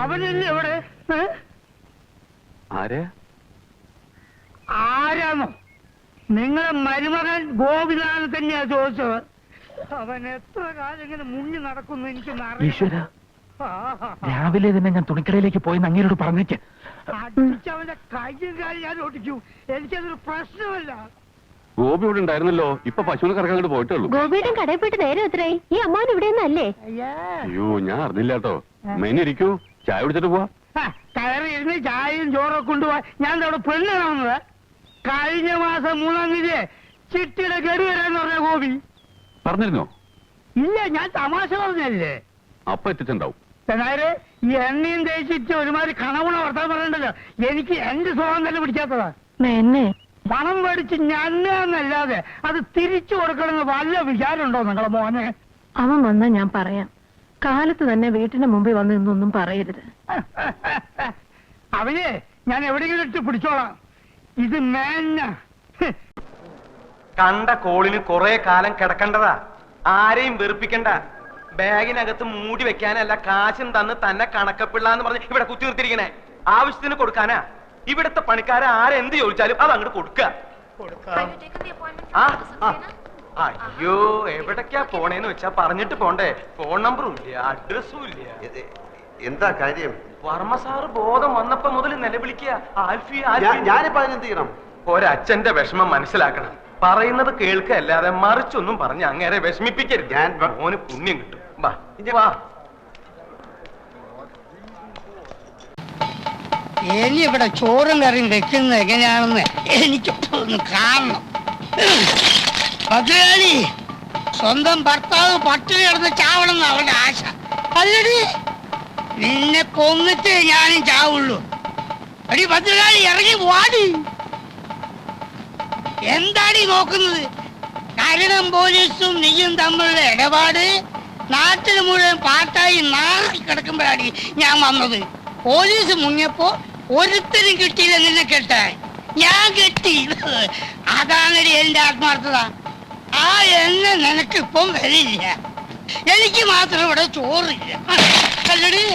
അവനല്ലേ എവിടെ? ആരാണോ? നിങ്ങളെ മരുമകൻ ഗോപിനാഥൻ തന്നെയാ ചോദിച്ചത്. അവൻ എത്ര കാലം ഇങ്ങനെ മുങ്ങി നടക്കുന്നു എനിക്കൊന്നും അറിയില്ല. രാവിലെ തന്നെ ഞാൻ തുണിക്കടയിലേക്ക് പോയി അങ്ങേരോട് പറഞ്ഞേക്ക്. അടിച്ചവന്റെ കയ്യും കാര്യം ഞാൻ ഒട്ടിച്ചു. എനിക്കതൊരു പ്രശ്നമല്ല. ഗോപി ഇവിടെ ഉണ്ടായിരുന്നല്ലോ. ഇപ്പൊ പശുവിനെ കറക്കാൻ അങ്ങോട്ട് പോയിട്ടുള്ളൂ. ഗോപിയുടെ കടയിൽ പോയിട്ട് നേരെ എത്രയായി? ഈ അമ്മാവൻ ഇവിടെ അല്ലേ? അയ്യോ, ഞാൻ അറിഞ്ഞില്ല കേട്ടോ. മെയിൻ ഇരിക്കൂ, ചായ കുടിച്ചിട്ട് പോവാ. കയറി ഇരുന്ന് ചായയും ചോറൊക്കെ കൊണ്ടുപോവാ. ഞാൻ അവിടെ പെണ്ണ് കാണുന്നത്. കഴിഞ്ഞ മാസം 3-ാം തീയതി ചിട്ടിയുടെ ഗഡു വരാന്ന് പറഞ്ഞ ഗോപി പറഞ്ഞിരുന്നോ? ഇല്ല, ഞാൻ തമാശ പറഞ്ഞല്ലേ. അപ്പൊ എത്തിച്ചുണ്ടാവും. എന്നാല് ഈ എണ്ണയും തേച്ചിട്ട് ഒരുമാതിരി കണവുണ വർത്താൻ പറഞ്ഞിട്ടല്ലോ. എനിക്ക് എന്റെ സ്വഭാവം തന്നെ പിടിക്കാത്തതാ. പണം മേടിച്ച് ഞന്നല്ലാതെ അത് തിരിച്ചു കൊടുക്കണമെന്ന് വല്ല വിചാരമുണ്ടോ നിങ്ങളെ മോനെ? അവൻ വന്നാ ഞാൻ പറയാം. കാലത്ത് തന്നെ വീട്ടിന് മുമ്പിൽ വന്ന് ഇന്നൊന്നും പറയരുത്. അവനെ ഞാൻ എവിടെയെങ്കിലും ഇട്ട് പിടിച്ചോളാം. ഇത് മേഞ്ഞ കണ്ട കോളിന് കുറെ കാലം കിടക്കണ്ടതാ. ആരെയും വെറുപ്പിക്കണ്ട. ബാഗിനകത്ത് മൂടി വെക്കാനല്ല, കാശും തന്ന് തന്നെ കണക്കപ്പിള്ളാന്ന് പറഞ്ഞ് ഇവിടെ കുത്തി നിർത്തിയിരിക്കണേ. ആവശ്യത്തിന് കൊടുക്കാനാ. ഇവിടത്തെ പണിക്കാരെ ആരെന്ത് ചോദിച്ചാലും അത് അങ്ങോട്ട് കൊടുക്ക. അയ്യോ, എവിടേക്കാ പോണേന്ന് വെച്ചാ പറഞ്ഞിട്ട് പോണ്ടേ. ഫോൺ നമ്പറും ഇല്ല, അഡ്രസ്സും ഇല്ല. എന്താ കാര്യം? വർമ്മ സാറ് ബോധം വന്നപ്പോ മുതൽ നിലവിളിക്കുക. ഞാനിപ്പോ അതിനെന്ത് ചെയ്യണം? ഒരച്ഛന്റെ വിഷമം മനസ്സിലാക്കണം. പറയുന്നത് കേൾക്കല്ലാതെ മറിച്ചൊന്നും പറഞ്ഞ് അങ്ങേരെ വിഷമിപ്പിക്കരുത്. ഞാൻ മോന് പുണ്യം കിട്ടും. വാ. ഇനി ഇവിടെ ചോറും കറിയും വെക്കുന്നത് എങ്ങനെയാണെന്ന് എനിക്ക് ഒന്ന് കാണണം. ഭദ്രകാളി, സ്വന്തം ഭർത്താവ് പട്ടിണി കിടന്ന് ചാവണമെന്ന് അവളുടെ ആശ. അല്ലടി, നിന്നെ കൊന്നിട്ട് ഞാനും ചാവുള്ളൂ. അടി ഭദ്രകാളി, ഇറങ്ങി വാടി. എന്താടി നോക്കുന്നത്? കരണം പോലീസും നീയും തമ്മിലുള്ള ഇടപാട് നാട്ടിൽ മുഴുവൻ പാട്ടായി നാറി കിടക്കുമ്പോഴാണ് ഞാൻ വന്നത്. പോലീസ് മുങ്ങിയപ്പോ ഒരുത്തരും കിട്ടിയില്ല നിന്നെ കെട്ടാൻ. ഞാൻ കെട്ടി. അതാണടി എന്റെ ആത്മാർത്ഥത. ആ എണ്ണ നിനക്കിപ്പം വരില്ല. എനിക്ക് മാത്രം ഇവിടെ ചോറില്ല. അല്ലടി,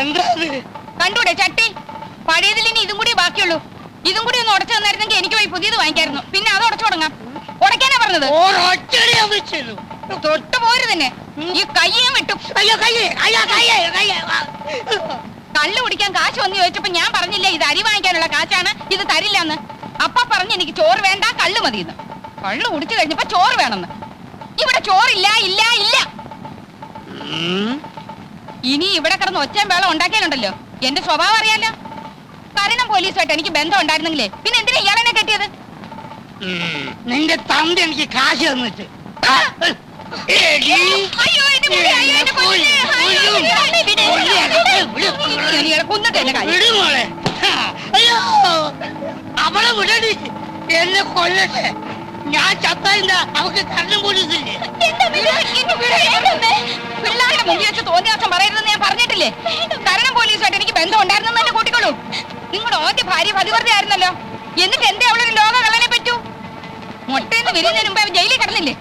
എന്താ കണ്ടൂടെ ചട്ടി? പഴയതിൽ ഇനി ഇതും കൂടി ബാക്കിയുള്ളൂ. ഇതും കൂടി ഒന്ന് ഉടച്ചു തന്നായിരുന്നെങ്കിൽ എനിക്ക് പോയി പുതിയത് വാങ്ങിക്കായിരുന്നു. പിന്നെ അത് ഉടച്ചു തുടങ്ങാം. ഉടക്കാനാ പറഞ്ഞത്. തൊട്ട് പോരു തന്നെ. ഈ കയ്യേം വിട്ടും. കള്ളു കുടിക്കാൻ കാശ് വന്ന് ചോദിച്ചപ്പോ ഞാൻ പറഞ്ഞില്ലേ ഇത് അരി വാങ്ങിക്കാനുള്ള കാശാണ്, ഇത് തരില്ലെന്ന്. അപ്പ പറഞ്ഞ് എനിക്ക് ചോറ് വേണ്ട, കള്ളു മതിയെന്ന്. കള്ളു കുടിച്ചു കഴിഞ്ഞപ്പോ ചോറ് വേണമെന്ന്. ഇവിടെ ചോറില്ല, ഇല്ല, ഇല്ല. ഇനി ഇവിടെ കിടന്ന് ഒച്ചയും വേളം ഉണ്ടാക്കിയാലുണ്ടല്ലോ. എന്റെ സ്വഭാവം അറിയാലോ. കരണം പോലീസുമായിട്ട് എനിക്ക് ബന്ധം ഉണ്ടായിരുന്നെങ്കിലേ പിന്നെ എന്തിനാ ഇയാളെന്നെ കെട്ടിയത്? നിന്റെ തന്ത എനിക്ക് കാശ് തന്നിട്ട്. അവളെ വിടടി, എന്നെ കൊല്ലട്ടെ. ഞാൻ ചത്തല്ല, അവക്ക് കരണം പോലീസില്ലേ? പിള്ളേരുടെ മുമ്പിൽ വെച്ച് തോന്നിയ ദിവസം പറയരുതെന്ന് ഞാൻ പറഞ്ഞിട്ടില്ലേ? കരണം പോലീസുമായിട്ട് എനിക്ക് ബന്ധം ഉണ്ടായിരുന്നെന്ന് തന്നെ കൂട്ടിക്കോളൂ. നിങ്ങളുടെ ആദ്യ ഭാര്യ പതിവ്രത ആയിരുന്നല്ലോ. എന്നിട്ട് എന്തേ അവളൊരു ലോക കള്ളനെ പറ്റൂ? മുട്ടയെന്ന് വിരിഞ്ഞതിന് മുമ്പ് അവൻ ജയിലിൽ കിടന്നില്ലേ?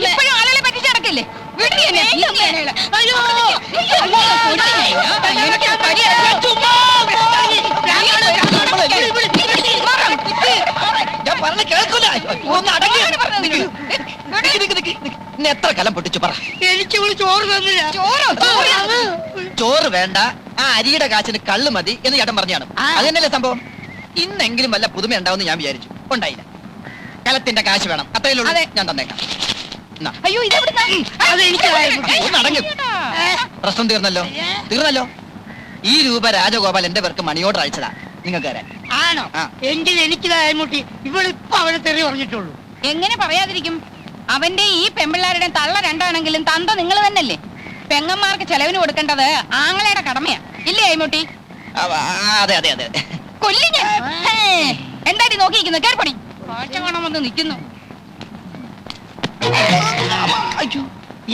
ഇപ്പോഴും ആളുകളെ പറ്റിച്ച് നടക്കില്ലേ? എത്ര കലം പൊട്ടിച്ചു പറ. എനിക്ക് ചോറ് തന്നില്ല. ചോറ് വേണ്ട, ആ അരിയുടെ കാശിന് കള്ളു മതി എന്ന് ചേട്ടൻ പറഞ്ഞാണ്. അതന്നെയല്ലേ സംഭവം. ഇന്നെങ്കിലും വല്ല പുതുമ ഉണ്ടാവും ഞാൻ വിചാരിച്ചു. ഉണ്ടായില്ല. കലത്തിന്റെ കാശ് വേണം, അത്രയേ ഉള്ളൂ. ഞാൻ തന്നേക്കാം. അയ്യോ, പ്രശ്നം തീർന്നല്ലോ. ഈ രൂപ രാജഗോപാൽ എന്റെ പേർക്ക് മണി ഓർഡർ അയച്ചതാ നിങ്ങൾക്ക് തരാൻ. ആണോ? എങ്കിൽ എനിക്ക് മുട്ടി. ഇവളിപ്പോ അവനെ തെറി പറഞ്ഞിട്ടുള്ളൂ. എങ്ങനെ പറയാതിരിക്കും? അവന്റെ ഈ പെമ്പിള്ളാരുടെ തള്ള രണ്ടാണെങ്കിലും തന്ത നിങ്ങൾ തന്നെയല്ലേ. പെങ്ങന്മാർക്ക് ചെലവിന് കൊടുക്കേണ്ടത് ആങ്ങളയുടെ കടമയാ, ഇല്ലേ അയ്മുട്ടി? അതെ അതെ അതെ. കൊല്ലി ഞാൻ. എന്താടി നോക്കിയിരിക്കുന്നു? കേൾപ്പടി. കാഴ്ച കാണാൻ വന്ന് നിൽക്കുന്നു.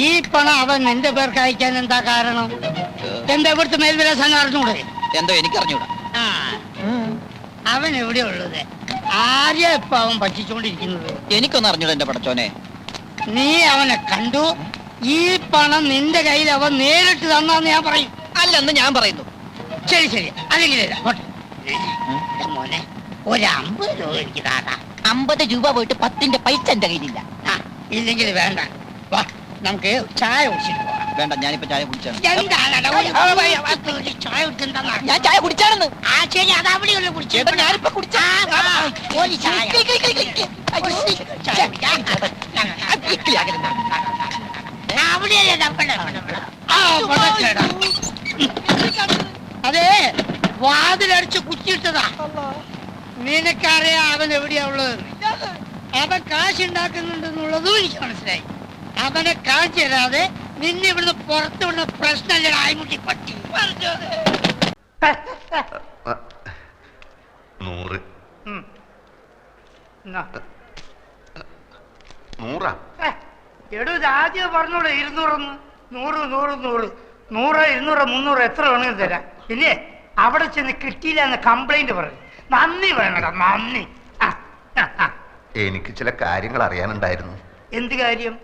ഈ പണം അവൻ എന്റെ പേർക്ക് അയക്കാൻ എന്താ കാരണം? എന്താ ഇവിടുത്തെ മേൽവിലാസം അറിഞ്ഞൂടെ? എന്തോ എനിക്കറിഞ്ഞൂടാ. അവൻ എവിടെയാ ഉള്ളത്? ആരെയാ ഇപ്പൊ അവൻ പറ്റിച്ചോണ്ടിരിക്കുന്നത്? എനിക്കൊന്നും അറിഞ്ഞൂടാ എന്റെ പടച്ചോനെ. നീ അവനെ കണ്ടു, ഈ പണം നിന്റെ കയ്യിൽ അവൻ നേരിട്ട് തന്നാന്ന് ഞാൻ പറയും. അല്ലെന്ന് ഞാൻ പറയുന്നു. ശരി ശരി, അല്ലെങ്കിൽ മോനെ ഒരു 50 രൂപ എനിക്ക് താടാ. 50 രൂപ പോയിട്ട് 10ന്റെ പൈസ എന്റെ കയ്യിലില്ല. ഇല്ലെങ്കിൽ വേണ്ട, വാ നമുക്ക് ചായ കുടിച്ചിട്ട് പോകാം. വേണ്ട, ഞാനിപ്പോ ചായ കുടിച്ചാണ്. എന്താണെടാ, ചായ കുടിക്കണ്ടെന്നാ. ഞാൻ ചായ കുടിച്ചാണെന്ന്. ആ ശരി, അത് അവിടെയുള്ള കുടിച്ചു. ചേട്ടാ, ഞാനിപ്പോ കുടിച്ചാ. ഒരു ചായ. അവിടെയല്ലേ നമ്മുടെ അതെ, വാതിലടിച്ച് കുറ്റിയിട്ടതാ. നിനക്കറിയാം അവൻ എവിടെയാ ഉള്ളത്. അവൻ കാശുണ്ടാക്കുന്നുണ്ടെന്നുള്ളതും എനിക്ക് മനസ്സിലായി. അവനെ കാണിച്ചു തരാതെ നിന്നെ ഇവിടുന്ന് പുറത്തു വിടുന്ന പ്രശ്നമല്ല. ആയിമുട്ടി പറ്റി 100. ഉം. 100 എടൂ, ഇത് ആദ്യം പറഞ്ഞോളൂ 200 100 100 100 100 200 300 എത്ര വേണമെങ്കിലും തരാം. ഇല്ലേ, അവിടെ ചെന്ന് കിട്ടിയില്ല എന്ന് കംപ്ലൈന്റ് പറഞ്ഞു. നന്ദി വേണടാ, നന്ദി. എനിക്ക് ചില കാര്യങ്ങൾ അറിയാനുണ്ടായിരുന്നു. എന്ത് കാര്യം?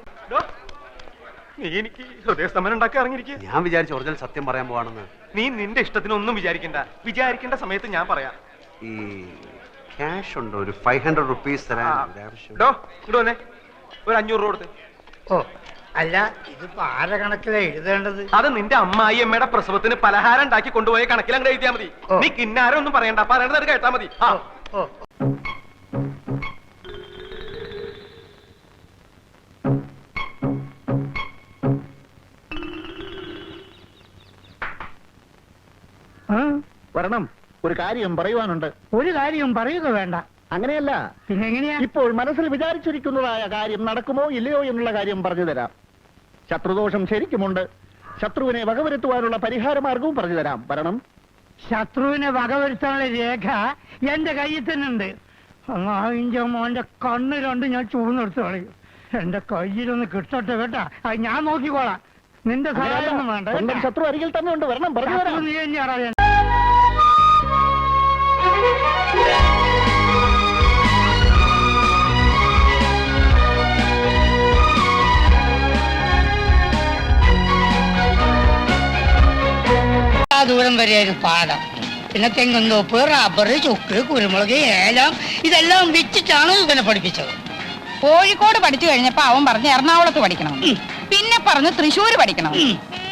നീ എനിക്ക് ഹൃദയസ്തംഭനം ഉണ്ടാക്കി ഇറങ്ങിയിരിക്കുക. ഞാൻ വിചാരിച്ചു ഒറിജിനൽ സത്യം പറയാൻ പോവാണെന്ന്. നീ നിന്റെ ഇഷ്ടത്തിനൊന്നും വിചാരിക്കേണ്ട സമയത്ത് ഞാൻ പറയാം. ഈ ക്യാഷ് ഉണ്ടോ? ഒരു 500 റുപ്പീസ് തരാൻ ഒരാവശ്യം. ഇങ്ങോട്ട് വന്നേ, ഒരു 500 രൂപ കൊടുത്ത്. ഓ അല്ല, ഇതിപ്പോ ആരെ കണക്കിലാ എഴുതേണ്ടത്? അത് നിന്റെ അമ്മായി അമ്മയുടെ പ്രസവത്തിന് പലഹാരം ഉണ്ടാക്കി കൊണ്ടുപോയ കണക്കിൽ അങ്ങ് എഴുതിയാ മതി. ഓ. നീ കിന്നാരം ഒന്നും പറയണ്ട, പറയണത് കേട്ടാ മതി. ആ, ഓ വരണം, ഒരു കാര്യം പറയുവാനുണ്ട്. ഒരു കാര്യം പറയുക വേണ്ട. അങ്ങനെയല്ല, പിന്നെ എങ്ങനെയാ? ഇപ്പോൾ മനസ്സിൽ വിചാരിച്ചിരിക്കുന്നതായ കാര്യം നടക്കുമോ ഇല്ലയോ എന്നുള്ള കാര്യം പറഞ്ഞു തരാം. ശത്രുദോഷം ശരിക്കുമുണ്ട്. ശത്രുവിനെ വകവരുത്തുവാനുള്ള പരിഹാര മാർഗവും പറഞ്ഞു തരാം. വരണം. ശത്രുവിനെ വകവരുത്താനുള്ള രേഖ എന്റെ കയ്യിൽ തന്നെ ഉണ്ട്. അമ്മാവിന്റെ മോന്റെ കണ്ണ് രണ്ട് ഞാൻ ചൂർന്നെടുത്ത് കളയും. എന്റെ കയ്യിലൊന്ന് കിട്ടട്ടെ കേട്ടാ, അത് ഞാൻ നോക്കിക്കോളാം. നിന്റെ സഹായം ഒന്നും വേണ്ട. സ്വന്തം ശത്രു അരികിൽ തന്നെ ഉണ്ട്. വരണം, പറഞ്ഞു ശത്രു തരാം. നീ തന്നെ അറിയാൻ. ദൂരം വരെയായിരുന്നു പാടം. പിന്നെ തെങ്ങുന്തോപ്പ്, റബ്ബർ, ചുക്ക്, കുരുമുളക്, ഏലം ഇതെല്ലാം വിറ്റിട്ടാണ് ഇവനെ പഠിപ്പിച്ചത്. കോഴിക്കോട് പഠിച്ചു കഴിഞ്ഞപ്പോ അവൻ പറഞ്ഞു എറണാകുളത്ത് പഠിക്കണം, പിന്നെ പറഞ്ഞു തൃശ്ശൂര് പഠിക്കണം,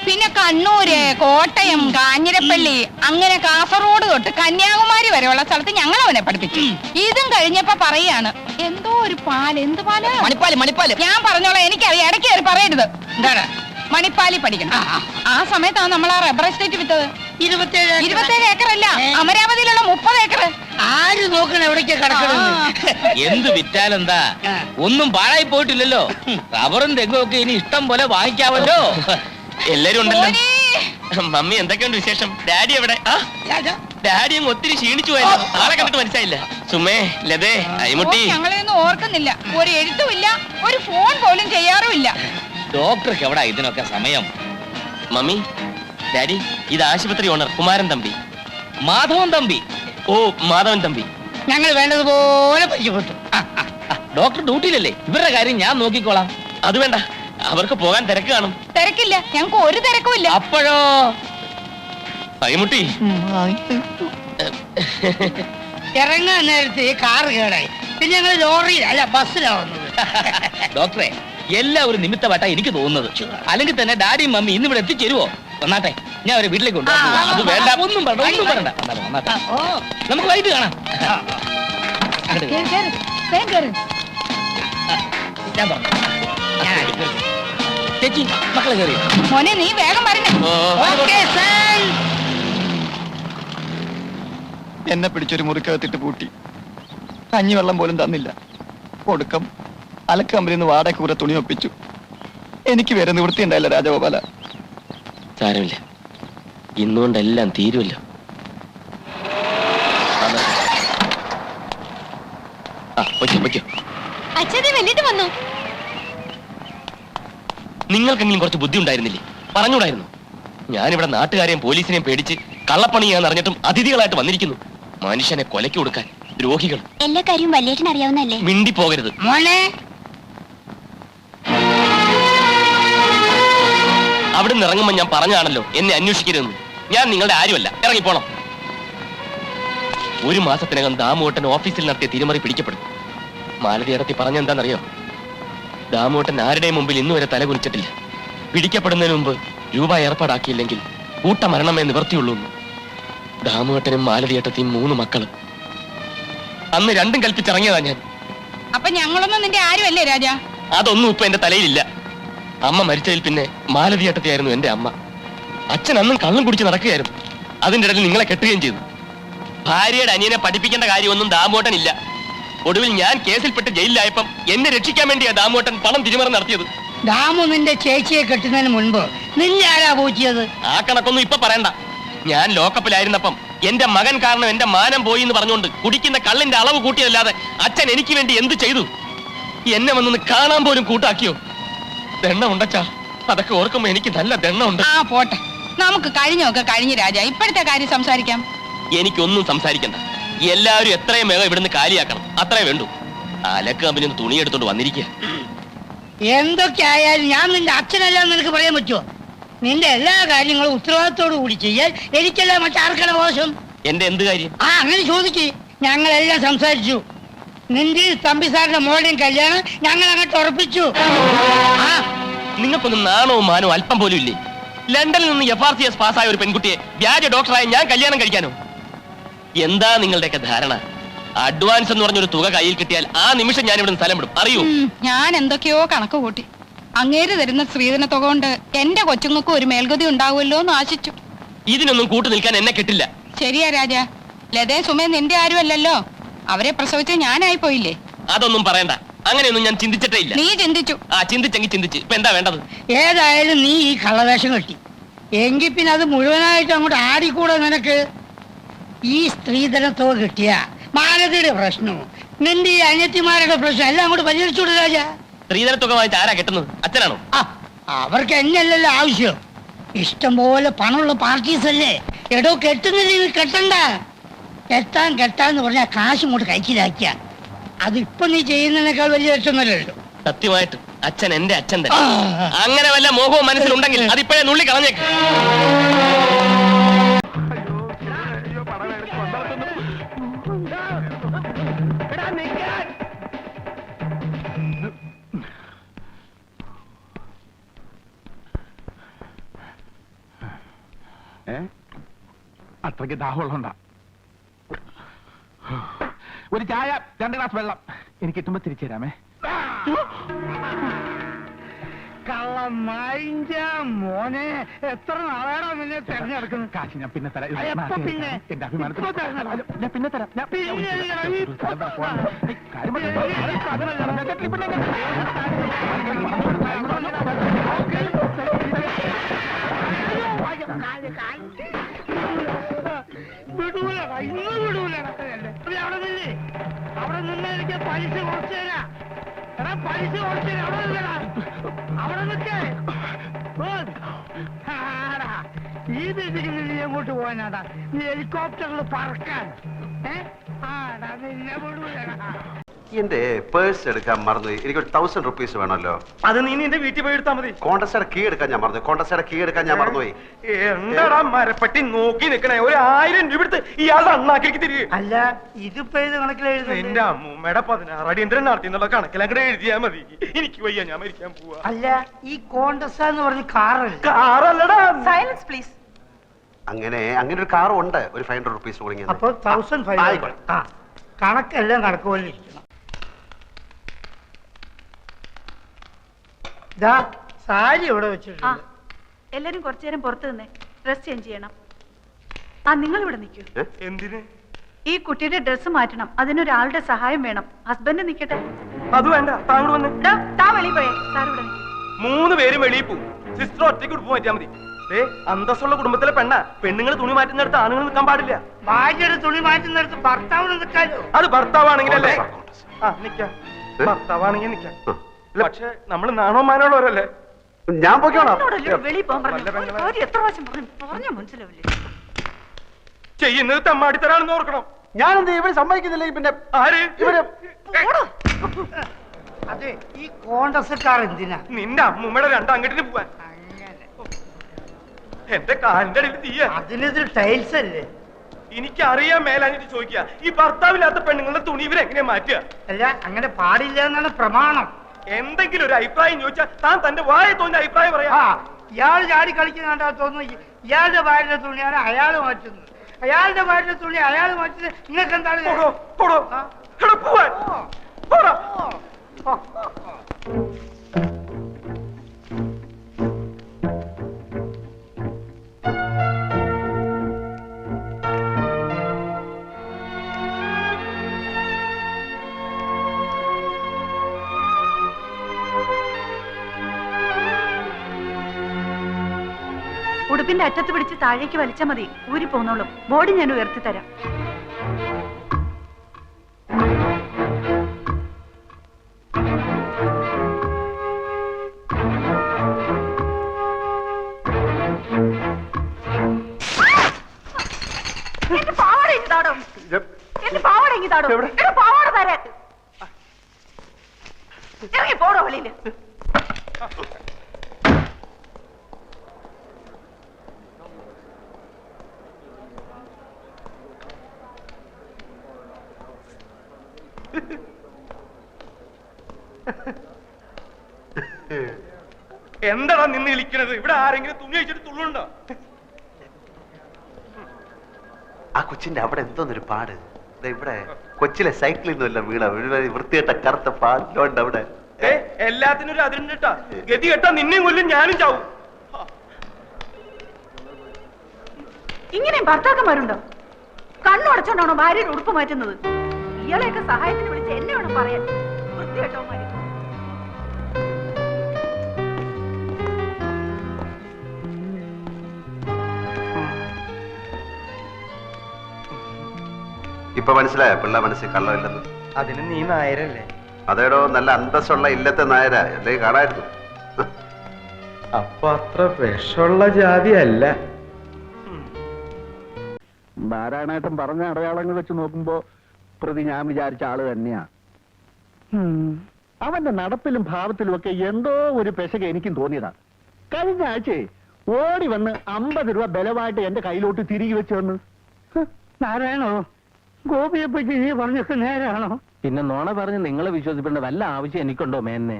പിന്നെ കണ്ണൂര്, കോട്ടയം, കാഞ്ഞിരപ്പള്ളി, അങ്ങനെ കാസർഗോഡ് തൊട്ട് കന്യാകുമാരി വരെയുള്ള സ്ഥലത്ത് ഞങ്ങൾ അവനെ പഠിപ്പിച്ചു. ഇതും കഴിഞ്ഞപ്പോ പറയാണ് എന്തോ ഒരു പാല്, എന്ത് പാല്? മണിപ്പാല്. ഞാൻ പറഞ്ഞോളാം, എനിക്കറിയാം, ഇടയ്ക്ക് കയറി പറയരുത്. എന്താണ്? മണിപ്പാലി പഠിക്കണം. ആ സമയത്താണ് നമ്മൾ ആ റബ്ബർ എസ്റ്റേറ്റ് വിറ്റത്. 27 ഏക്കറല്ല, അമരാവതിയിലുള്ള 30 ഏക്കർ. ആര് നോക്കണം എവിടേക്ക് കിടക്കണം? എന്ത് വിറ്റാലെന്താ, ഒന്നും പാഴായി പോയിട്ടില്ലല്ലോ. റബ്ബറും തെങ്ങും ഒക്കെ ഇനി ഇഷ്ടം പോലെ വാങ്ങിക്കാമല്ലോ. എല്ലാരും ഉണ്ടല്ലോ. മമ്മി എന്തൊക്കെയുണ്ട് വിശേഷം? ഡാഡി എവിടെ? ഡാഡി അങ്ങ് ഒത്തിരി ക്ഷീണിച്ചു പോയല്ലോ. ആളെ കണ്ടിട്ട് മനസ്സിലായില്ല. സുമേ, ലതേ, അയ്മുട്ടി. ഞങ്ങളെയൊന്നും ഓർക്കുന്നില്ല. ഒരു എഴുത്തുമില്ല, ഒരു ഫോൺ പോലും ചെയ്യാറുമില്ല. ഡോക്ടർക്ക് എവിടാ ഇതിനൊക്കെ സമയം? മമ്മി, ഡാഡി, ഇത് ആശുപത്രി ഓണർ കുമാരൻ തമ്പി. മാധവൻ തമ്പി. ഓ, മാധവൻ തമ്പി. ഞങ്ങൾ വേണ്ടതുപോലെ പരിചയപ്പെട്ടു. ഡോക്ടർ ഡ്യൂട്ടിയിലല്ലേ, ഇവരുടെ കാര്യം ഞാൻ നോക്കിക്കോളാം. അത് വേണ്ട, അവർക്ക് പോകാൻ തിരക്ക് കാണും. തിരക്കില്ല, ഞങ്ങൾക്ക് ഒരു തിരക്കുമില്ല. അപ്പോഴോ അയ്മുട്ടി, ഇറങ്ങാൻ നേരത്തെ കാറ് കേടായി. പിന്നെ ഞങ്ങൾ ലോറിയിൽ അല്ല ബസ്സിലാവുന്നത്. ഡോക്ടറെ, എല്ലാം ഒരു നിമിത്തമായിട്ടാ എനിക്ക് തോന്നുന്നത്. അല്ലെങ്കിൽ തന്നെ ഡാഡിയും മമ്മി ഇന്ന് ഇവിടെ എത്തിച്ചേരുവോ? വന്നാട്ടെ, ഞാൻ അവരെ വീട്ടിലേക്ക് കൊണ്ടുപോകാം. അത് വേണ്ട, ഒന്നും പറയണ്ട. വന്നാട്ടെ, നമുക്ക് വൈകിട്ട് കാണാം. ഞാൻ പറഞ്ഞു. ചേച്ചി, മക്കളെ കയറി. മോനെ, നീ വേഗം പറഞ്ഞേ. എന്നെ പിടിച്ചൊരു മുറിക്കകത്തിട്ട് പൂട്ടി. കഞ്ഞിവെള്ളം പോലും തന്നില്ല. ഒടുക്കം അലക്കമ്പലിൽ നിന്ന് വാടക കൂടെ തുണി ഒപ്പിച്ചു. എനിക്ക് വേറെ നിവൃത്തിയുണ്ടായില്ല രാജഗോപാല. സാരമില്ല, ഇന്നുകൊണ്ടെല്ലാം തീരുമല്ലോ. നിങ്ങൾക്കെങ്കിലും കുറച്ച് ബുദ്ധി ഉണ്ടായിരുന്നില്ലേ? പറഞ്ഞൂടായിരുന്നു? ഞാനിവിടെ നാട്ടുകാരെയും പോലീസിനെയും പേടിച്ച് കള്ളപ്പണിയാന്ന് അറിഞ്ഞിട്ടും അതിഥികളായിട്ട് വന്നിരിക്കുന്നു. മനുഷ്യനെ കൊലയ്ക്ക് കൊടുക്കാൻ ദ്രോഹികൾ. എല്ലാ കാര്യവും വല്യേട്ടൻ അറിയാവുന്നല്ലേ? മിണ്ടി പോകരുത്. മോനെ അവിടുന്ന് ഇറങ്ങുമ്പോൾ ഞാൻ പറഞ്ഞാണല്ലോ എന്നെ അന്വേഷിക്കരുതെന്ന്. ഞാൻ നിങ്ങളുടെ ആരുമല്ല, ഇറങ്ങിപ്പോണം. 1 മാസത്തിനകം ദാമുവേട്ടൻ ഓഫീസിൽ നടത്തിയ തിരിമറി പിടിക്കപ്പെടും. മാലതി ഇടത്തി പറഞ്ഞെന്താണെന്നറിയോ? ദാമുവേട്ടൻ ആരുടെയും മുമ്പിൽ ഇന്നുവരെ തല കുനിച്ചിട്ടില്ല. പിടിക്കപ്പെടുന്നതിന് മുമ്പ് രൂപ ഏർപ്പാടാക്കിയില്ലെങ്കിൽ കൂട്ടമരണമേ നിവർത്തിയുള്ളൂ. ദാമുവേട്ടനും മാലതിയേട്ടത്തെയും 3 മക്കളും. അന്ന് രണ്ടും കൽപ്പിച്ചിറങ്ങിയതാ ഞാൻ. അപ്പൊ ഞങ്ങളൊന്നും നിന്റെ ആരുമല്ലേ രാജാ? അതൊന്നും ഇപ്പൊ എന്റെ തലയിലില്ല. അമ്മ മരിച്ചതിൽ പിന്നെ മാലതിയേട്ടത്തെയായിരുന്നു എന്റെ അമ്മ. അച്ഛൻ അന്നും കള്ളും കുടിച്ച് നടക്കുകയായിരുന്നു. അതിന്റെ ഇടയിൽ നിങ്ങളെ കെട്ടുകയും ചെയ്തു. ഭാര്യയുടെ അനിയനെ പഠിപ്പിക്കേണ്ട കാര്യമൊന്നും ദാമോട്ടൻ ഇല്ല. ഒടുവിൽ ഞാൻ കേസിൽപ്പെട്ട് ജയിലിലായപ്പം എന്നെ രക്ഷിക്കാൻ വേണ്ടിയാ ദാമോട്ടൻ പണം തിരിമറി നടത്തിയത്. ദാമു നിന്റെ ചേച്ചിയെ കെട്ടുന്നതിന് മുൻപ് നിന്നെ ആരാ പോറ്റിയത്? ആ കണക്കൊന്നും ഇപ്പൊ പറയണ്ട. ഞാൻ ലോക്കപ്പിലായിരുന്നപ്പം എന്റെ മകൻ കാരണം എന്റെ മാനം പോയി എന്ന് പറഞ്ഞുകൊണ്ട് കുടിക്കുന്ന കള്ളിന്റെ അളവ് കൂട്ടിയതല്ലാതെ അച്ഛൻ എനിക്ക് വേണ്ടി എന്ത് ചെയ്തു? എന്നെ വന്നൊന്ന് കാണാൻ പോലും കൂട്ടാക്കിയോ? ദണ്ണം ഉണ്ടച്ചാ, അതൊക്കെ ഓർക്കുമ്പോ എനിക്ക് നല്ല ദണ്ണമുണ്ട്. ആ പോട്ടെ, നമുക്ക് കഴിഞ്ഞൊക്കെ കഴിഞ്ഞു രാജാ. ഇപ്പോഴത്തെ കാര്യം സംസാരിക്കാം. എനിക്കൊന്നും സംസാരിക്കണ്ട. എല്ലാവരും എത്രയും വേഗം ഇവിടുന്ന് കാലിയാക്കണം, അത്രേ വേണ്ടു. അലക്ക് കമ്പനി തുണി എടുത്തോണ്ട് വന്നിരിക്കുക. എന്തൊക്കെ ആയാലും ഞാൻ നിന്റെ അച്ഛനല്ലാന്ന് നിനക്ക് പറയാൻ പറ്റുമോ? നിന്റെ എല്ലാ കാര്യങ്ങളും ഉത്തരവാദിത്തോടു കൂടി ചെയ്യാൻ എനിക്കല്ല മറ്റാർക്കണ മോശം. എന്റെ എന്ത് കാര്യം? അങ്ങനെ ചോദിക്ക്. ഞങ്ങളെല്ലാം സംസാരിച്ചു. നിന്റെ തമ്പി സാറിന്റെ മോളുടെയും കല്യാണം ഞങ്ങൾ അങ്ങോട്ട് ഉറപ്പിച്ചു. നിങ്ങൾക്കൊന്നും നാണവും മാനവും അല്പം പോലും ഇല്ലേ? ലണ്ടനിൽ നിന്ന് FRCS പാസ്സായ ഒരു പെൺകുട്ടിയെ വ്യാജ ഡോക്ടറായ ഞാൻ കല്യാണം കഴിക്കാനോ? എന്താ നിങ്ങളുടെയൊക്കെ ധാരണ? അഡ്വാൻസ് എന്ന് പറഞ്ഞൊരു തുക കയ്യിൽ കിട്ടിയാൽ ആ നിമിഷം ഞാൻ ഇവിടെ സ്ഥലം വിടും, അറിയൂ? ഞാൻ എന്തൊക്കെയോ കണക്ക് കൂട്ടി. അങ്ങേര് തരുന്ന സ്ത്രീധന തുക കൊണ്ട് എന്റെ കൊച്ചുങ്ങൾക്ക് ഒരു മേൽഗതി ഉണ്ടാവുമല്ലോ എന്ന് ആശിച്ചു. ഇതിനൊന്നും കൂട്ടു നിൽക്കാൻ എന്നെ കിട്ടില്ല. ശരിയാ രാജാ. ലതേ സുമേ നിന്റെ ആരും അല്ലല്ലോ. അവരെ പ്രസവിച്ച ഞാനായി പോയില്ലേ? അതൊന്നും പറയണ്ട. അങ്ങനെയൊന്നും ഞാൻ ചിന്തിച്ചിട്ടേ ഇല്ല. നീ ചിന്തിച്ചു. ചിന്തിച്ചെങ്കിൽ ചിന്തിച്ച്. ഇപ്പൊ എന്താ വേണ്ടത്? ഏതായാലും നീ ഈ കള്ളവേഷം കെട്ടി എങ്കിൽ പിന്നെ അത് മുഴുവനായിട്ട് അങ്ങോട്ട് ആടിക്കൂടെ നിനക്ക്? ഈ സ്ത്രീധന തുക കിട്ടിയ മാലതിയുടെ പ്രശ്നവും നിന്റെ ഈ അനിയത്തിമാരുടെ പ്രശ്നം എല്ലാം അങ്ങോട്ട് പരിഹരിച്ചൂടെ രാജാ? സ്ത്രീധന തുക വാങ്ങിച്ച് ആരാ കെട്ടുന്നത്? അച്ഛനാണോ? അവർക്ക് എന്നല്ലല്ലോ ആവശ്യം. ഇഷ്ടം പോലെ പണമുള്ള പാർട്ടീസ് അല്ലേ. എടോ കെട്ടുന്നില്ലെങ്കിൽ കെട്ടണ്ട. കെട്ടാന്ന് പറഞ്ഞാൽ കാശ് ഇങ്ങോട്ട് കൈക്കിലാക്കിയ അതിപ്പോ നീ ചെയ്യുന്നതിനേക്കാൾ വലിയ രക്ഷമല്ലല്ലോ. സത്യമായിട്ട് അച്ഛൻ എന്റെ അച്ഛൻ തന്നെ. അങ്ങനെ വല്ല മോഹവും മനസ്സിലുണ്ടെങ്കിൽ അതിപ്പോഴേ നുള്ളി കളഞ്ഞേക്ക്. അത്രയ്ക്ക് ദാഹമുള്ള ഒരു ചായ 2 ഗ്ലാസ് വെള്ളം എനിക്ക് എത്തുമ്പോ തിരിച്ചു തരാമേ. മോനെ എത്ര നാളാണോ നിന്നെ തെരഞ്ഞെടുക്കുന്നത്? കാശ് ഞാൻ പിന്നെ തരാം. പിന്നെ എന്റെ അഭിമാനത്തിൽ ഞാൻ പിന്നെ തരാം. വിടൂല, ഇന്ന് വിടൂല. അവിടെ നില്ലേ, അവിടെ നിന്ന് എനിക്ക് പലിശ കുറച്ചു തരാ. എടാ പലിശ കുറച്ചു തരാം. അവിടെ നിന്നടാ, അവിടെ നിൽക്കേ. ഈ ദിശയിൽ നീ എങ്ങോട്ട് പോകാനാടാ? നീ ഹെലികോപ്റ്ററിൽ പറക്കാൻ. ആടാ നിന്നെ വിടൂലടാ. എന്റെ പേഴ്സ് എടുക്കാൻ മറന്നുപോയി. എനിക്കൊരു 1000 റുപ്പീസ് വേണമല്ലോ. അത് നീ നിന്റെ വീട്ടിൽ പോയി എടുത്താൽ മതി. കോണ്ടസയുടെ കീ എടുക്കാൻ ഞാൻ മറന്നുപോയി. എന്താടാ മരപ്പട്ടി നോക്കി നിക്കണേ? 1000 രൂപ എടുത്ത് ഇയാളുടെ അണ്ണാക്കിലേക്ക് തിരികെ. അല്ല ഇതിപ്പോ ഇത് കണക്കിലെഴുതുന്നത്? എന്റെ അമ്മൂമ്മയുടെ 16 അടിയന്തരം നടത്തി എന്നുള്ള കണക്കിലങ്ങടെ എഴുതിയാ മതി. എനിക്ക് വയ്യ, ഞാൻ മരിക്കാൻ പോവാ. അല്ല ഈ കോണ്ടസ എന്ന് പറഞ്ഞ കാറല്ല? കാറല്ലടാ. Silence please. അങ്ങനെ ഒരു കാർ ഉണ്ട്. ഒരു 500 റുപ്പീസ് കൊടുങ്ങി. അപ്പൊ 1500. കണക്കെല്ലാം കണക്ക് പോലെ ഇരിക്കണം. സാരി ഇവിടെ വെച്ചിട്ടുണ്ട്. എല്ലാരും കുറച്ചു നേരം പുറത്തു നിന്നേ, ഡ്രസ് ചേഞ്ച് ചെയ്യണം. നിങ്ങൾ ഇവിടെ നിൽക്കൂ. എന്തിന്? ഈ കുട്ടിയുടെ ഡ്രസ് മാറ്റണം. അതിനൊരാളുടെ സഹായം വേണം. ഹസ്ബൻഡ് നിൽക്കട്ടെ. അത് വേണ്ട, താങ്കൾ വന്ന്. താ വെളിയിൽ പോയേ. സാർ ഇവിടെ നിൽക്കും. 3 പേരും വെളിയിൽ പോവും. സിസ്റ്റർ ഒറ്റയ്ക്ക് ഉടുപ്പ് മാറ്റിയാൽ മതി. അന്തസ്സുള്ള കുടുംബത്തിലെ പെണ്ണുങ്ങൾ തുണി മാറ്റുന്നിടത്ത് ആണുങ്ങൾ നിൽക്കാൻ പാടില്ല. ഭാര്യയുടെ തുണി മാറ്റുന്നിടത്ത് ഭർത്താവിന് നിൽക്കാലോ? അത് ഭർത്താവാണെങ്കിലല്ലേ? നിക്കാം. ഭർത്താവാണെങ്കിൽ നിക്കാം. പക്ഷെ നമ്മൾ നാണോ മാനോളവരല്ലേ? ഞാൻ പോയിക്കോളാം. വെളിയിൽ പോകാൻ പറഞ്ഞു. എത്ര പ്രാവശ്യം പറഞ്ഞു മനസ്സിലാവില്ലേ? ചെയ്യുന്നത് തെമ്മാടിത്തരാണെന്ന് ഓർക്കണം. ഞാനെന്ത് ഇവര് സമ്മതിക്കുന്നില്ല. പിന്നെ ആര്? ഇവര് അതെ, ഈ കോണ്ടസക്കാർ എന്തിനാ? നിന്റെ അമ്മൂമ്മയുടെ 2 അങ്ങോട്ടിന് പോവാൻ. എന്റെ കാലിന്റെ അടിയിൽ തീയ. അതിനിത് ടൈൽസ് അല്ലേ? എനിക്കറിയാൻ മേലാഞ്ഞിട്ട് ചോദിക്കുക, ഈ ഭർത്താവില്ലാത്ത പെണ്ണുങ്ങളുടെ തുണി ഇവരെങ്ങനെയാ മാറ്റുക? അല്ല, അങ്ങനെ പാടില്ല എന്നാണ് പ്രമാണം. എന്തെങ്കിലും ഒരു അഭിപ്രായം ചോദിച്ചാൽ താൻ തന്റെ വായ തോന്നിയ അഭിപ്രായം പറയാ. ഇയാൾ ചാടി കളിക്കുന്ന കണ്ടാ തോന്നുന്നു ഇയാളുടെ ഭാര്യയുടെ തുണിയാണ് അയാൾ മാറ്റുന്നത്, അയാളുടെ ഭാര്യയുടെ തുണി അയാൾ മാറ്റുന്നത്. നിങ്ങൾക്ക് എന്താണ്? ഉടുപ്പിന്റെ അറ്റത്ത് പിടിച്ച് താഴേക്ക് വലിച്ചാൽ മതി, ഊരി പോന്നോളും. ബോഡി ഞാൻ ഉയർത്തി തരാം. എന്റെ പാവാട ഇങ്ങ് താടോ, എന്റെ പാവാട ഇങ്ങ് താടോ, എന്റെ പാവാട തരാൻ. ഇറങ്ങി പോടോ വെളിയില്. എന്താടാ നിന്ന് കളിക്കണത്? ഇവിടെ ആരെങ്കിലും തുണി വെച്ചിട്ട് തുള്ളുണ്ടോ? ആ കൊച്ചിന്റെ അവിടെ എന്തോന്നൊരു പാട്. ഇവിടെ കൊച്ചിലെ സൈക്കിളിൽ നിന്നല്ല വീണ വൃത്തികെട്ട കറുത്ത പാടിലുണ്ട് അവിടെ. എല്ലാത്തിനും ഒരു അതിരുണ്ടാ. ഗതി കെട്ടാ നിന്നെയും കൊല്ലും, ഞാനും ചാവും. ഇങ്ങനെയും ഭർത്താക്കന്മാരുണ്ടോ? കണ്ണുടച്ചോണ്ടാണോ ഭാര്യയുടെ ഉടുപ്പ് മാറ്റുന്നത്? ഇയാളെയൊക്കെ സഹായത്തിന് വിളിച്ച് എന്നെ വേണം പറയാൻ. വൃത്തികെട്ടവന്മാര്. ഇപ്പൊ മനസ്സിലായോ പിള്ള മനസ്സിൽ കള്ളമില്ലെന്ന്? അതിന് നീ നായരല്ലേ? അതേടോ, നല്ല അന്തസ്സുള്ള ഇല്ലത്തെ നായരാ, അല്ലെങ്കിൽ കാണായിരുന്നു. അപ്പൊ അത്ര വിഷമുള്ള ജാതി അല്ല. നാരായണേട്ടൻ പറഞ്ഞ അടയാളങ്ങൾ വെച്ച് നോക്കുമ്പോ പ്രതി ഞാൻ വിചാരിച്ച ആള് തന്നെയാ. അവന്റെ നടപ്പിലും ഭാവത്തിലും ഒക്കെ എന്തോ ഒരു പെശക എനിക്കും തോന്നിയതാ. കഴിഞ്ഞ ആഴ്ചയെ ഓടി വന്ന് 50 രൂപ ബലമായിട്ട് എന്റെ കയ്യിലോട്ട് തിരികെ വെച്ച് വന്ന്. നാരായണോ, ഗോപിയെ പറ്റി നീ പറഞ്ഞൊക്കെ നേരാണോ? പിന്നെ നോണ പറഞ്ഞ് നിങ്ങളെ വിശ്വസിക്കേണ്ട വല്ല ആവശ്യം എനിക്കുണ്ടോ മേന്നെ?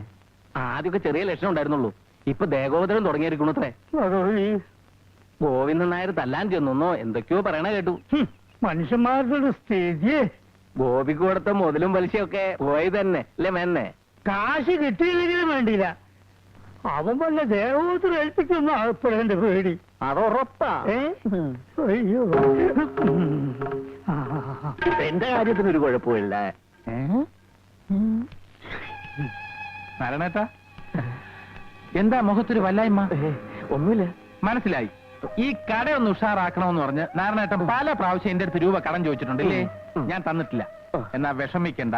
ആദ്യമൊക്കെ ചെറിയ ലക്ഷണം ഉണ്ടായിരുന്നുള്ളൂ, ഇപ്പൊ ദേഹോദരം തുടങ്ങിയിരിക്കണത്രേ. ഗോവിന്ദൻ നായർ തല്ലാൻ ചെന്നോ എന്തൊക്കെയോ പറയണ കേട്ടു. മനുഷ്യന്മാരുടെ സ്ഥിതി. ഗോപിക്ക് കൊടുത്ത മുതലും പലിശയൊക്കെ പോയി തന്നെ അല്ലേ മേന്നെ? കാശ് കിട്ടിയില്ലെങ്കിലും വേണ്ടിയില്ല, അവൻ വല്ല ദേവോത്തരം ഏൽപ്പിക്കുന്ന ആൾപ്പെടേണ്ട പേടി. അതുറപ്പാ. അയ്യോ, എന്റെ കാര്യത്തിനൊരു കുഴപ്പമില്ല. നാരായണേട്ടാ, എന്താ മുഖത്തൊരു വല്ലായ്മ? ഒന്നുമില്ല. മനസ്സിലായി. ഈ കടയൊന്ന് ഉഷാറാക്കണമെന്ന് പറഞ്ഞ് നാരായണേട്ടൻ പല പ്രാവശ്യം എന്റെ അടുത്ത് രൂപ കടം ചോദിച്ചിട്ടുണ്ടല്ലേ? ഞാൻ തന്നിട്ടില്ല. എന്നാ വിഷമിക്കണ്ട,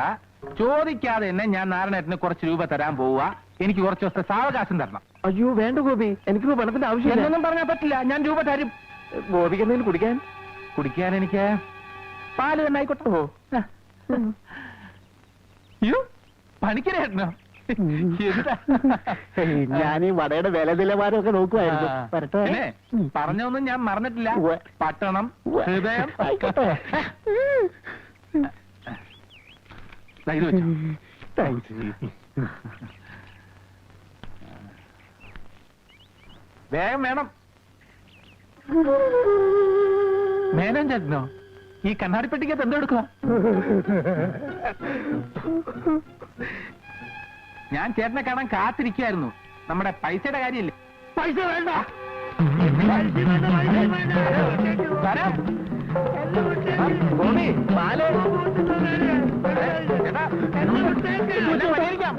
ചോദിക്കാതെ തന്നെ ഞാൻ നാരായണേട്ടന് കുറച്ച് രൂപ തരാൻ പോവുക. എനിക്ക് കുറച്ച് ദിവസത്തെ സാവകാശം തരണം. അയ്യോ വേണ്ട ഗോപി, എനിക്ക് പണത്തിന്റെ ആവശ്യം എന്നൊന്നും പറഞ്ഞാൽ പറ്റില്ല, ഞാൻ രൂപ തരും. ഗോപിക്ക് എന്തെങ്കിലും കുടിക്കാൻ? കുടിക്കാൻ എനിക്ക് പാല് തന്നെ ആയിക്കോട്ടെ. പണിക്കരേട്ടനോ? ഞാൻ ഈ വടയുടെ വില നിലവാരമൊക്കെ നോക്കുവായിരുന്നു. പിന്നെ പറഞ്ഞൊന്നും ഞാൻ മറന്നിട്ടില്ല. പട്ടണം, ഹൃദയം. ഇത് വെച്ചോ. വേഗം വേണം. മേനോൻ ചേട്ടനോ? ഈ കണ്ണാടിപ്പെട്ടിക്കകത്ത് എന്തോ എടുക്കുക? ഞാൻ ചേട്ടനെ കാണാൻ കാത്തിരിക്കായിരുന്നു. നമ്മുടെ പൈസയുടെ കാര്യമില്ലേ? പൈസ വേണ്ട. തരാം. ഗോപി, പാല്. ചേട്ടാ, എല്ലാം പരിഹരിക്കാം.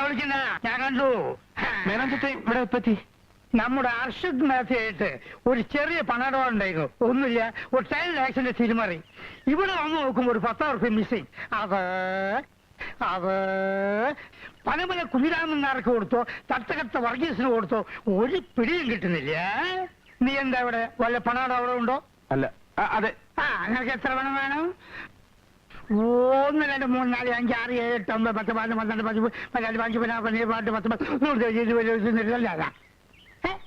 വിളിക്കണ്ട, ഞാൻ കണ്ടു. മേനോൻ ചേട്ടൻ ഇവിടെ എത്തി. നമ്മുടെ അർഷദ് മേധയായിട്ട് ഒരു ചെറിയ പണടപാട് ഉണ്ടായിരുന്നു. ഒന്നുമില്ല, ഒരു 10 lakhs തിരിമറി. ഇവിടെ വന്ന് നോക്കുമ്പോ ഒരു 10,000 റുപ്യ മിസ്സിങ്. അത് അത് പനമല കുഞ്ഞിരാമൻ നാർക്ക് കൊടുത്തോ തട്ടകത്ത വർഗീസിന് കൊടുത്തോ ഒരു പിടിയും കിട്ടുന്നില്ല. നീ എന്താ ഇവിടെ വല്ല പണാട് അവിടെ ഉണ്ടോ? അല്ല അതെ. നിനക്ക് എത്ര പണം വേണം? 1 2 3 4 5 6 7 8 9 10 11 12 15 15 15 15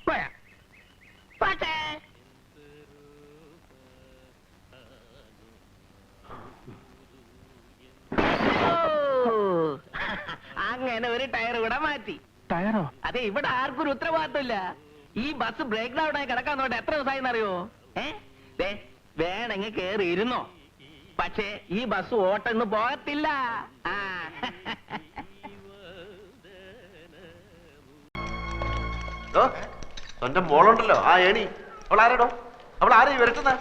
പോയാ പാട്ടെ. അങ്ങനെ ഒരു ടയർ ഇവിടെ മാറ്റി. ടയറോ? അതെ, ഇവിടെ ആർക്കും ഒരു ഉത്തരവാദിത്തമില്ല. ഈ ബസ് ബ്രേക്ക് ഡൗൺ ആയി കിടക്കാൻ നോട്ടെ എത്ര ദിവസമായി അറിയോ? വേണമെങ്കിൽ കേറി ഇരുന്നോ, പക്ഷേ ഈ ബസ് ഓട്ടൊന്നും പോകത്തില്ല. ആ. എന്റെ മോളുണ്ടല്ലോ ആ ഏണി, അവൾ ആരാടോ? അവൾ ആരെയും വരട്ടുന്ന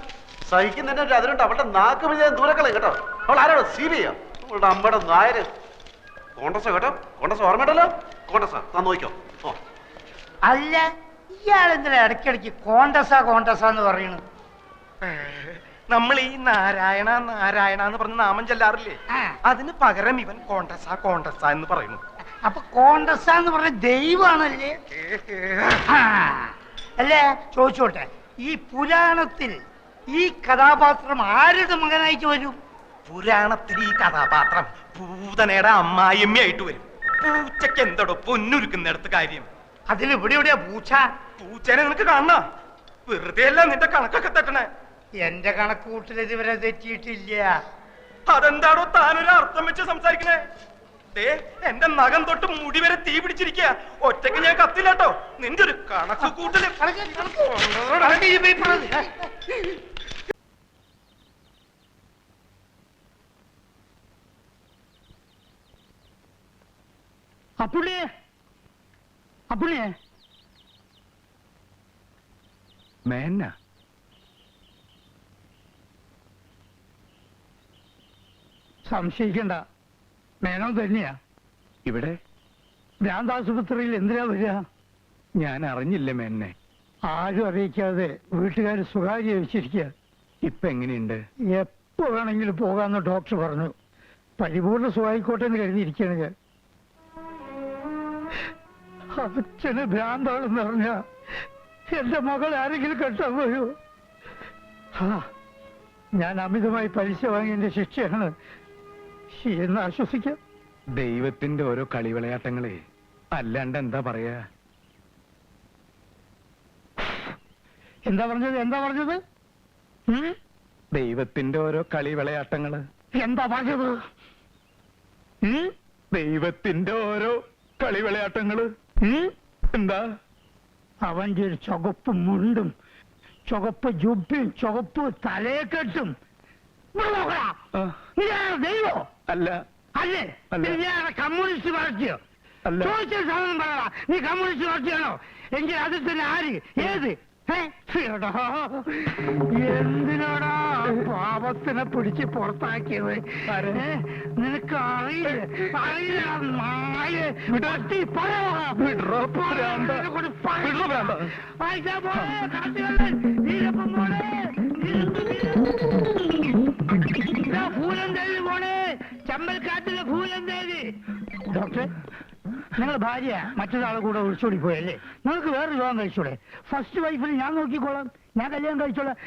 സഹിക്കുന്നതിന്റെ ഒരു അതിലുണ്ട്. അവളുടെ നാക്ക് വിജയം ദൂരക്കളെ കേട്ടോ. അവൾ ആരാടോ? സീബിയോ? അവളുടെ അമ്മയുടെ നായര് കോൺഗ്രസ് കേട്ടോ. കോൺഗ്രസ് ഓർമ്മയുണ്ടല്ലോ. കോൺഗ്രസ് താൻ നോക്കിക്കോ. ഓ അല്ല, ഇയാളെന്തിനാ ഇടയ്ക്കിടയ്ക്ക് കോണ്ടസ എന്ന് പറയുന്നു? നമ്മൾ ഈ നാരായണ നാരായണ എന്ന് പറഞ്ഞ നാമം ചെല്ലാറില്ലേ, അതിന് പകരം ഇവൻ കോണ്ടസ എന്ന് പറയുന്നു. അപ്പൊ കോണ്ടസ എന്ന് പറഞ്ഞ ദൈവമാണല്ലേ? അല്ലേ, ചോദിച്ചോട്ടെ, ഈ പുരാണത്തിൽ ഈ കഥാപാത്രം ആരുടെ മകനായിട്ട് വരും? പുരാണത്തിൽ ഈ കഥാപാത്രം പൂതനയുടെ അമ്മായിയമ്മയായിട്ട് വരും. പൂച്ചയ്ക്ക് എന്തോടോ പൊന്നുരുക്കുന്നിടത്ത് കാര്യം? അതിലിവിടെ എവിടെയാ പൂച്ച? പൂച്ചനെ നിനക്ക് കാണണ? വെറുതെ അല്ല നിന്റെ കണക്കൊക്കെ തെറ്റണേ. എന്റെ കണക്ക് കൂട്ടിൽ ഇതുവരെ തെറ്റിയിട്ടില്ല. അതെന്താടോ താനൊരു അർത്ഥം വെച്ച് സംസാരിക്കണേ? എന്റെ നഖം തൊട്ട് മുടി വരെ തീ പിടിച്ചിരിക്കുക. ഒറ്റയ്ക്ക് ഞാൻ കത്തില്ല കേട്ടോ. നിന്റെ ഒരു കണക്ക് കൂട്ടല്. അപ്പുണ്ണിയെ മേന സംശയിക്കണ്ട, മേനോ തന്നെയാ. ഇവിടെ ഭ്രാന്താശുപത്രിയിൽ എന്തിനാ വരിക? ഞാൻ അറിഞ്ഞില്ല മേനെ. ആരും അറിയിക്കാതെ വീട്ടുകാർ സ്വകാര്യ വെച്ചിരിക്കുക. ഇപ്പൊ എങ്ങനെയുണ്ട്? എപ്പോ വേണമെങ്കിലും പോകാന്ന് ഡോക്ടർ പറഞ്ഞു. പരിപൂർണ്ണ സുഖായിക്കോട്ടെ എന്ന് കരുതിയിരിക്കുകയാണ് ഞാൻ. അച്ഛന് ഭ്രാന്താണെന്ന് പറഞ്ഞ എന്റെ മകൾ ആരെങ്കിലും കെട്ടാൻ പോയോ? ഞാൻ അമിതമായി പലിശ വാങ്ങിയതിന്റെ ശിക്ഷയാണ് എന്ന് ആശ്വസിക്കാം. ദൈവത്തിന്റെ ഓരോ കളിവിളയാട്ടങ്ങളെ, അല്ലാണ്ട് എന്താ പറയാ? എന്താ പറഞ്ഞത്? ദൈവത്തിന്റെ ഓരോ കളിവിളയാട്ടങ്ങള്. എന്താ പറഞ്ഞത്? ദൈവത്തിന്റെ ഓരോ കളിവിളയാട്ടങ്ങള്. എന്താ? അവന്റെ ഒരു ചുവപ്പ് മുണ്ടും ചുവപ്പ് ജുബയും ചുവപ്പ് തലയെക്കെട്ടും. ദൈവോ? അല്ല. അല്ലേ? കമ്മ്യൂണിസ്റ്റ് പാർട്ടിയോ? ചോദിച്ച സാധനം പറയടാ. നീ കമ്മ്യൂണിസ്റ്റ് പാർട്ടിയാണോ? എങ്കിൽ അതിൽ തന്നെ ആര്? ഏത്? എന്തിനാടാ പാപത്തിനെ പിടിച്ച് പുറത്താക്കിയത്? നിനക്ക് ഭൂലന്തേവി പോണേ, ചമ്പൽക്കാട്ടിലെ ഭൂലന്തേവി. ഡോക്ടർ, നിങ്ങൾ ഭാര്യ മറ്റൊരാളെ കൂടെ ഒളിച്ചോടി പോയല്ലേ? നിങ്ങൾക്ക് വേറെ വിവാഹം കഴിച്ചൂടെ? ഫസ്റ്റ് വൈഫിന് ഞാൻ നോക്കിക്കോളാം, ഞാൻ കല്യാണം കഴിച്ചോളാം.